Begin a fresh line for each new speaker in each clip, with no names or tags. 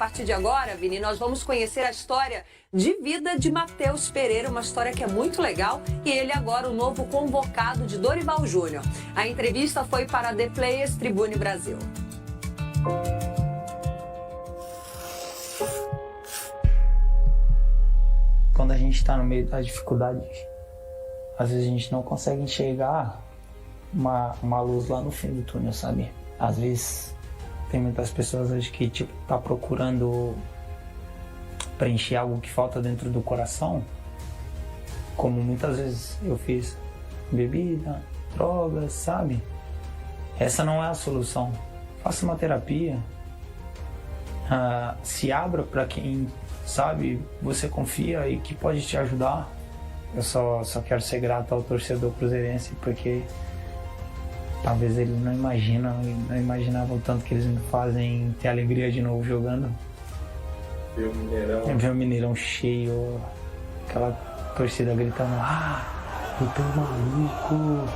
partir de agora, Vini, nós vamos conhecer a história de vida de Matheus Pereira, uma história que é muito legal, e ele agora o novo convocado de Dorival Júnior. A entrevista foi para a The Players Tribune Brasil.
Quando a gente está no meio das dificuldades, às vezes a gente não consegue enxergar uma luz lá no fim do túnel, sabe? Às vezes tem muitas pessoas hoje que tá procurando preencher algo que falta dentro do coração, como muitas vezes eu fiz, bebida, drogas, sabe? Essa não é a solução. Faça uma terapia, se abra para quem sabe, você confia e que pode te ajudar. Eu só quero ser grato ao torcedor cruzeirense, porque talvez eles não imaginavam o tanto que eles me fazem ter alegria de novo jogando.
Ver o Mineirão.
Ver o Mineirão cheio, aquela torcida gritando, eu tô maluco.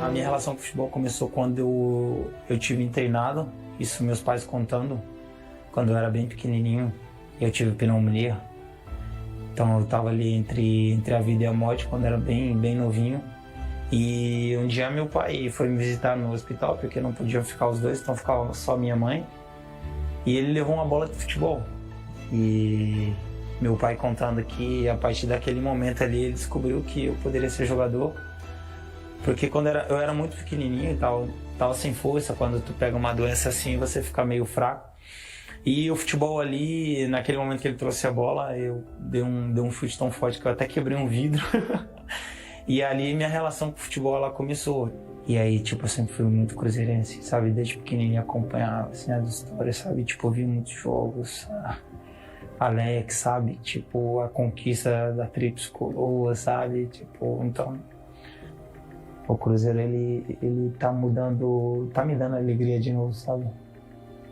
A minha relação com o futebol começou quando eu tive internado, isso meus pais contando, quando eu era bem pequenininho, eu tive pneumonia. Então eu estava ali entre a vida e a morte quando era bem novinho. E um dia meu pai foi me visitar no hospital porque não podiam ficar os dois, então ficava só minha mãe. E ele levou uma bola de futebol. E meu pai contando que a partir daquele momento ali ele descobriu que eu poderia ser jogador. Porque quando eu era muito pequenininho e tava sem força, quando tu pega uma doença assim você fica meio fraco. E o futebol ali, naquele momento que ele trouxe a bola, eu dei um chute tão forte que eu até quebrei um vidro. E ali minha relação com o futebol ela começou. E aí, eu sempre fui muito cruzeirense, sabe? Desde pequenininho acompanhava assim, as histórias, sabe? Eu vi muitos jogos. Alex, sabe? A conquista da Tríplice Coroa, sabe? Então... O Cruzeiro, ele tá me dando alegria de novo, sabe?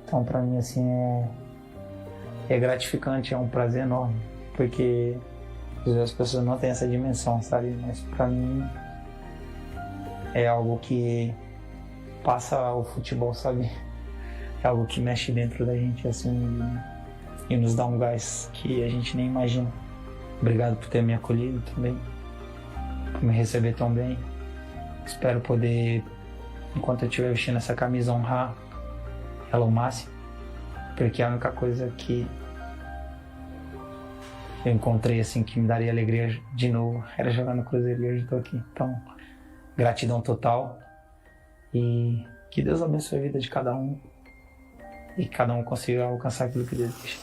Então, pra mim, assim, é gratificante, é um prazer enorme, porque às vezes as pessoas não têm essa dimensão, sabe? Mas pra mim é algo que passa o futebol, sabe? É algo que mexe dentro da gente, assim, e nos dá um gás que a gente nem imagina. Obrigado por ter me acolhido também, por me receber tão bem. Espero poder, enquanto eu estiver vestindo essa camisa, honrar ela ao máximo, porque a única coisa que eu encontrei assim que me daria alegria de novo era jogar no Cruzeiro, e hoje estou aqui. Então, gratidão total e que Deus abençoe a vida de cada um e que cada um consiga alcançar aquilo que deseja.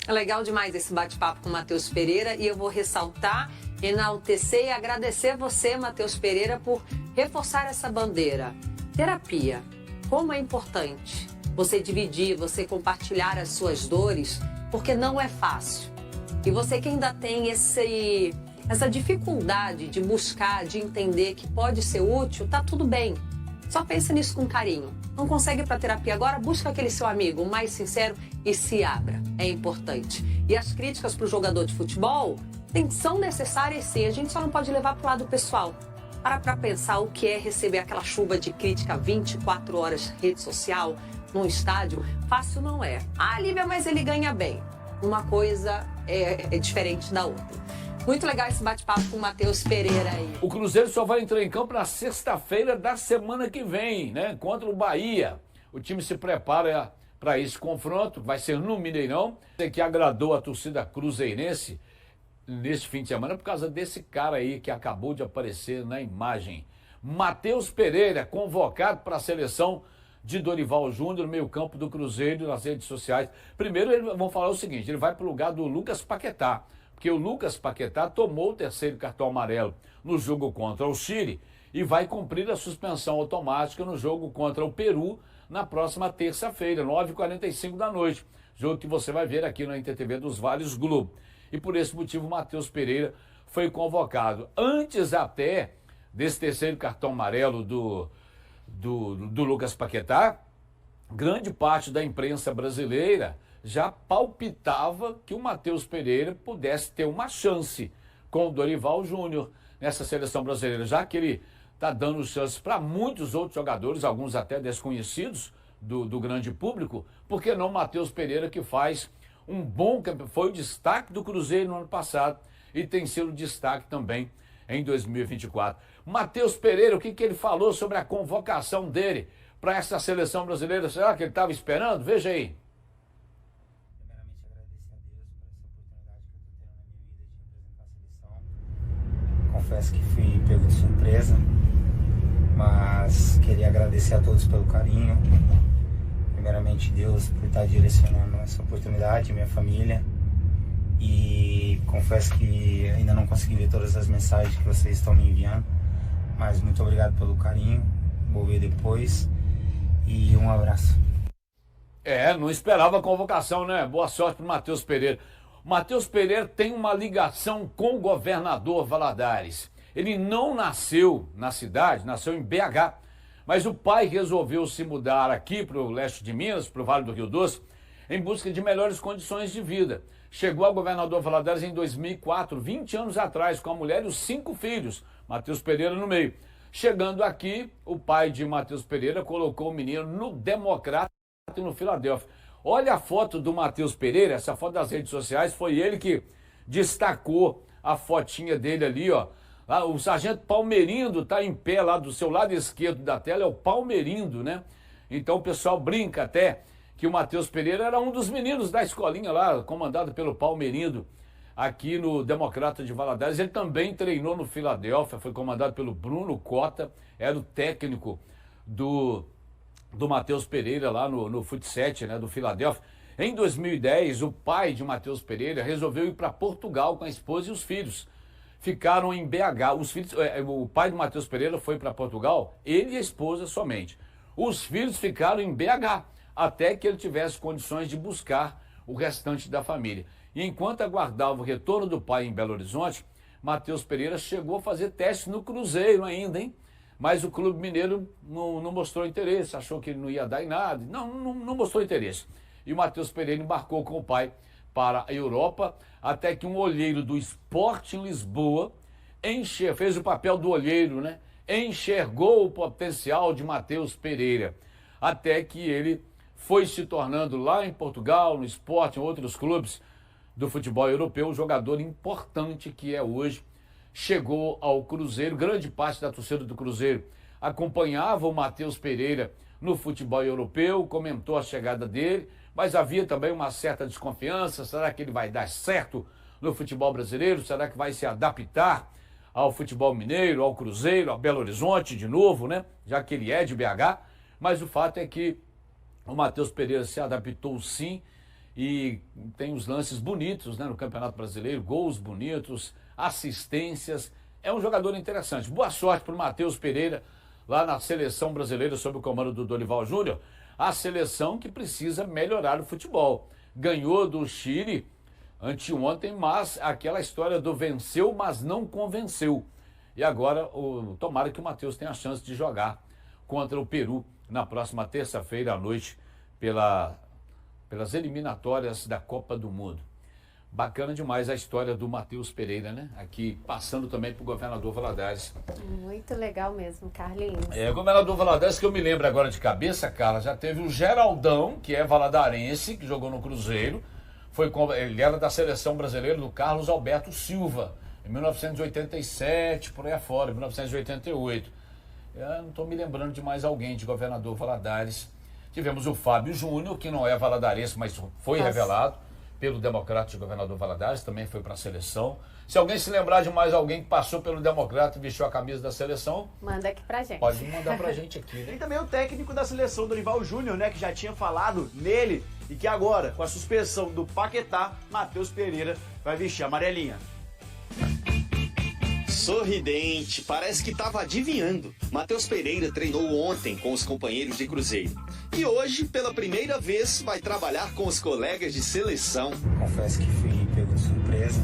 É legal demais esse bate-papo com o Matheus Pereira e eu vou ressaltar, enaltecer e agradecer você, Matheus Pereira, por reforçar essa bandeira. Terapia, como é importante você dividir, você compartilhar as suas dores, porque não é fácil. E você que ainda tem essa dificuldade de buscar, de entender que pode ser útil, tá tudo bem. Só pensa nisso com carinho. Não consegue ir para terapia agora? Busca aquele seu amigo mais sincero e se abra. É importante. E as críticas para o jogador de futebol são necessárias sim. A gente só não pode levar para o lado pessoal. Para pensar o que é receber aquela chuva de crítica 24 horas na rede social, num estádio. Fácil não é. Lívia, mas ele ganha bem. Uma coisa é diferente da outra. Muito legal esse bate-papo com o Matheus Pereira aí.
O Cruzeiro só vai entrar em campo na sexta-feira da semana que vem, né? Contra o Bahia. O time se prepara para esse confronto, vai ser no Mineirão. Que agradou a torcida cruzeirense nesse fim de semana por causa desse cara aí que acabou de aparecer na imagem. Matheus Pereira, convocado para a seleção de Dorival Júnior, meio-campo do Cruzeiro, nas redes sociais. Primeiro, vamos falar o seguinte, ele vai para o lugar do Lucas Paquetá. Porque o Lucas Paquetá tomou o terceiro cartão amarelo no jogo contra o Chile e vai cumprir a suspensão automática no jogo contra o Peru na próxima terça-feira, 9h45 da noite. Jogo que você vai ver aqui na InterTV dos Vales Globo. E por esse motivo, o Matheus Pereira foi convocado. Antes até desse terceiro cartão amarelo do Lucas Paquetá, grande parte da imprensa brasileira já palpitava que o Matheus Pereira pudesse ter uma chance com o Dorival Júnior nessa seleção brasileira, já que ele está dando chance para muitos outros jogadores, alguns até desconhecidos do grande público. Por que não Matheus Pereira, que faz um bom campeonato, foi o destaque do Cruzeiro no ano passado e tem sido destaque também em 2024. Matheus Pereira, o que ele falou sobre a convocação dele para essa seleção brasileira? Será que ele estava esperando? Veja aí.
Confesso que fui pego de surpresa, mas queria agradecer a todos pelo carinho. Primeiramente Deus por estar direcionando essa oportunidade, minha família. E confesso que ainda não consegui ver todas as mensagens que vocês estão me enviando, mas muito obrigado pelo carinho, vou ver depois e um abraço.
Não esperava a convocação, né? Boa sorte para o Matheus Pereira. Matheus Pereira tem uma ligação com o governador Valadares. Ele não nasceu na cidade, nasceu em BH, mas o pai resolveu se mudar aqui para o leste de Minas, para o Vale do Rio Doce, em busca de melhores condições de vida. Chegou ao governador Valadares em 2004, 20 anos atrás, com a mulher e os 5 filhos, Matheus Pereira no meio. Chegando aqui, o pai de Matheus Pereira colocou o menino no Democrata e no Filadélfia. Olha a foto do Matheus Pereira, essa foto das redes sociais, foi ele que destacou a fotinha dele ali, ó. Lá, o sargento Palmerindo está em pé lá do seu lado esquerdo da tela, é o Palmerindo, né? Então o pessoal brinca até que o Matheus Pereira era um dos meninos da escolinha lá, comandado pelo Palmerindo, aqui no Democrata de Valadares. Ele também treinou no Filadélfia, foi comandado pelo Bruno Cota, era o técnico do Matheus Pereira lá no Futsal, né, do Filadélfia. Em 2010, o pai de Matheus Pereira resolveu ir para Portugal com a esposa e os filhos. Ficaram em BH. Os filhos, o pai de Matheus Pereira foi para Portugal, ele e a esposa somente. Os filhos ficaram em BH, até que ele tivesse condições de buscar o restante da família. E enquanto aguardava o retorno do pai em Belo Horizonte, Matheus Pereira chegou a fazer teste no Cruzeiro ainda, hein? Mas o Clube Mineiro não mostrou interesse, achou que ele não ia dar em nada, não mostrou interesse. E o Matheus Pereira embarcou com o pai para a Europa, até que um olheiro do Sporting Lisboa fez o papel do olheiro, né? Enxergou o potencial de Matheus Pereira, até que ele foi se tornando lá em Portugal, no Sporting, em outros clubes do futebol europeu, um jogador importante que é hoje. Chegou ao Cruzeiro, grande parte da torcida do Cruzeiro acompanhava o Matheus Pereira no futebol europeu, comentou a chegada dele, mas havia também uma certa desconfiança. Será que ele vai dar certo no futebol brasileiro? Será que vai se adaptar ao futebol mineiro, ao Cruzeiro, ao Belo Horizonte de novo, né? Já que ele é de BH. Mas o fato é que o Matheus Pereira se adaptou sim e tem os lances bonitos, né, no Campeonato Brasileiro, gols bonitos, assistências. É um jogador interessante. Boa sorte para o Matheus Pereira lá na seleção brasileira sob o comando do Dorival Júnior. A seleção que precisa melhorar o futebol. Ganhou do Chile anteontem, mas aquela história do venceu, mas não convenceu. E agora, tomara que o Matheus tenha a chance de jogar contra o Peru na próxima terça-feira à noite pelas eliminatórias da Copa do Mundo. Bacana demais a história do Matheus Pereira, né? Aqui, passando também para o governador Valadares.
Muito legal mesmo, Carlinhos.
O governador Valadares, que eu me lembro agora de cabeça, Carla, já teve o Geraldão, que é valadarense, que jogou no Cruzeiro. Ele era da seleção brasileira do Carlos Alberto Silva, em 1987, por aí afora, em 1988. Eu não estou me lembrando de mais alguém de governador Valadares. Tivemos o Fábio Júnior, que não é valadarense, mas foi revelado pelo Democrata de governador Valadares, também foi para a seleção. Se alguém se lembrar de mais alguém que passou pelo Democrata e vestiu a camisa da seleção,
manda aqui pra gente.
Pode mandar pra gente aqui, né?
Tem também o técnico da seleção, Dorival Júnior, né, que já tinha falado nele e que agora, com a suspensão do Paquetá, Matheus Pereira vai vestir a amarelinha.
Sorridente, parece que estava adivinhando. Matheus Pereira treinou ontem com os companheiros de Cruzeiro. E hoje, pela primeira vez, vai trabalhar com os colegas de seleção.
Confesso que fui pego de surpresa,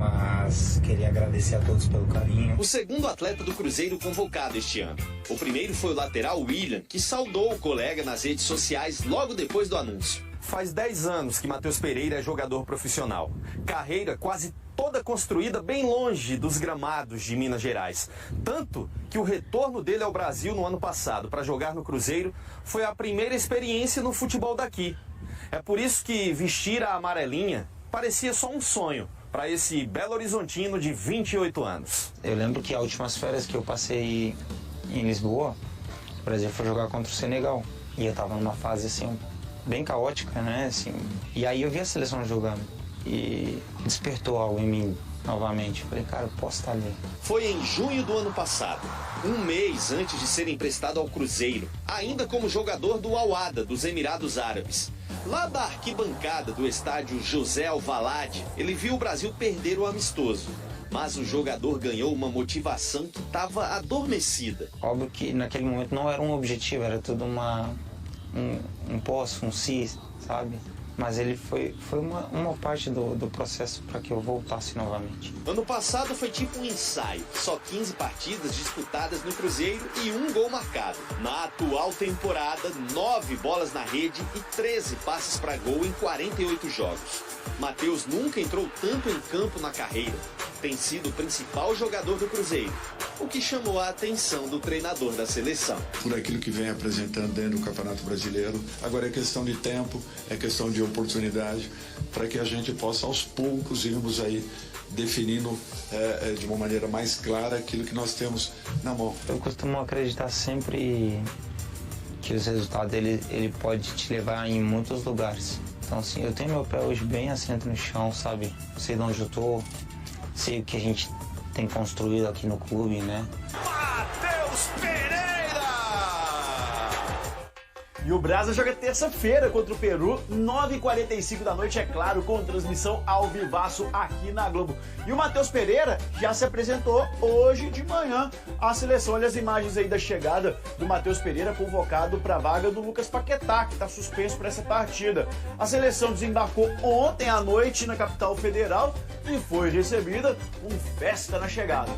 mas queria agradecer a todos pelo carinho.
O segundo atleta do Cruzeiro convocado este ano. O primeiro foi o lateral William, que saudou o colega nas redes sociais logo depois do anúncio.
Faz 10 anos que Matheus Pereira é jogador profissional. Carreira quase toda construída bem longe dos gramados de Minas Gerais. Tanto que o retorno dele ao Brasil no ano passado para jogar no Cruzeiro foi a primeira experiência no futebol daqui. É por isso que vestir a amarelinha parecia só um sonho para esse Belo Horizontino de 28 anos.
Eu lembro que as últimas férias que eu passei em Lisboa, o Brasil foi jogar contra o Senegal. E eu tava numa fase assim, bem caótica, né? Assim, e aí eu vi a seleção jogando e despertou algo em mim novamente. Falei, cara, eu posso estar ali.
Foi em junho do ano passado, um mês antes de ser emprestado ao Cruzeiro, ainda como jogador do Al-Wahda, dos Emirados Árabes. Lá da arquibancada do estádio José Alvalade, ele viu o Brasil perder o amistoso. Mas o jogador ganhou uma motivação que estava adormecida.
Óbvio que naquele momento não era um objetivo, era tudo um posso, um si, sabe? Mas ele foi uma parte do processo para que eu voltasse novamente.
Ano passado foi tipo um ensaio. Só 15 partidas disputadas no Cruzeiro e 1 gol marcado. Na atual temporada, 9 bolas na rede e 13 passes para gol em 48 jogos. Matheus nunca entrou tanto em campo na carreira. Tem sido o principal jogador do Cruzeiro, o que chamou a atenção do treinador da seleção.
Por aquilo que vem apresentando dentro do Campeonato Brasileiro, agora é questão de tempo, é questão de oportunidade, para que a gente possa aos poucos irmos aí definindo de uma maneira mais clara aquilo que nós temos na mão.
Eu costumo acreditar sempre que os resultados ele pode te levar em muitos lugares. Então assim, eu tenho meu pé hoje bem assento no chão, sabe? Sei de onde eu tô, sei o que a gente tem construído aqui no clube, né?
Matheus Pereira! E o Brasa joga terça-feira contra o Peru, 9h45 da noite, é claro, com transmissão ao vivaço aqui na Globo. E o Matheus Pereira já se apresentou hoje de manhã à seleção. Olha as imagens aí da chegada do Matheus Pereira, convocado para a vaga do Lucas Paquetá, que está suspenso para essa partida. A seleção desembarcou ontem à noite na capital federal e foi recebida com festa na chegada.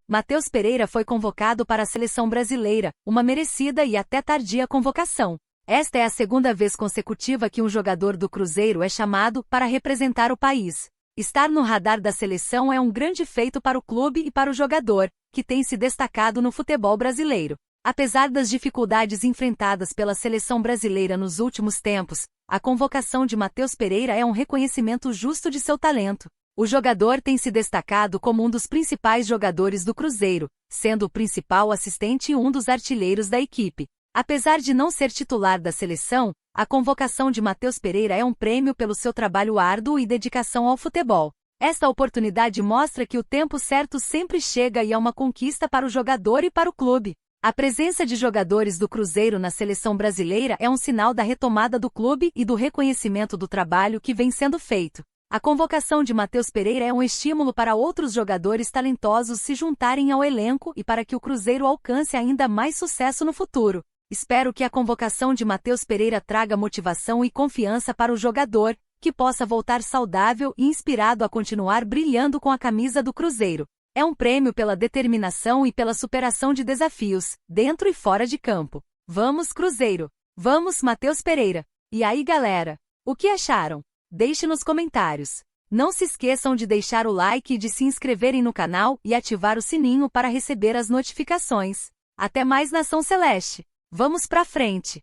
Matheus Pereira foi convocado para a seleção brasileira, uma merecida e até tardia convocação. Esta é a segunda vez consecutiva que um jogador do Cruzeiro é chamado para representar o país. Estar no radar da seleção é um grande feito para o clube e para o jogador, que tem se destacado no futebol brasileiro. Apesar das dificuldades enfrentadas pela seleção brasileira nos últimos tempos, a convocação de Matheus Pereira é um reconhecimento justo de seu talento. O jogador tem se destacado como um dos principais jogadores do Cruzeiro, sendo o principal assistente e um dos artilheiros da equipe. Apesar de não ser titular da seleção, a convocação de Matheus Pereira é um prêmio pelo seu trabalho árduo e dedicação ao futebol. Esta oportunidade mostra que o tempo certo sempre chega e é uma conquista para o jogador e para o clube. A presença de jogadores do Cruzeiro na seleção brasileira é um sinal da retomada do clube e do reconhecimento do trabalho que vem sendo feito. A convocação de Matheus Pereira é um estímulo para outros jogadores talentosos se juntarem ao elenco e para que o Cruzeiro alcance ainda mais sucesso no futuro. Espero que a convocação de Matheus Pereira traga motivação e confiança para o jogador, que possa voltar saudável e inspirado a continuar brilhando com a camisa do Cruzeiro. É um prêmio pela determinação e pela superação de desafios, dentro e fora de campo. Vamos, Cruzeiro! Vamos, Matheus Pereira! E aí, galera? O que acharam? Deixe nos comentários. Não se esqueçam de deixar o like e de se inscreverem no canal e ativar o sininho para receber as notificações. Até mais, Nação Celeste! Vamos pra frente!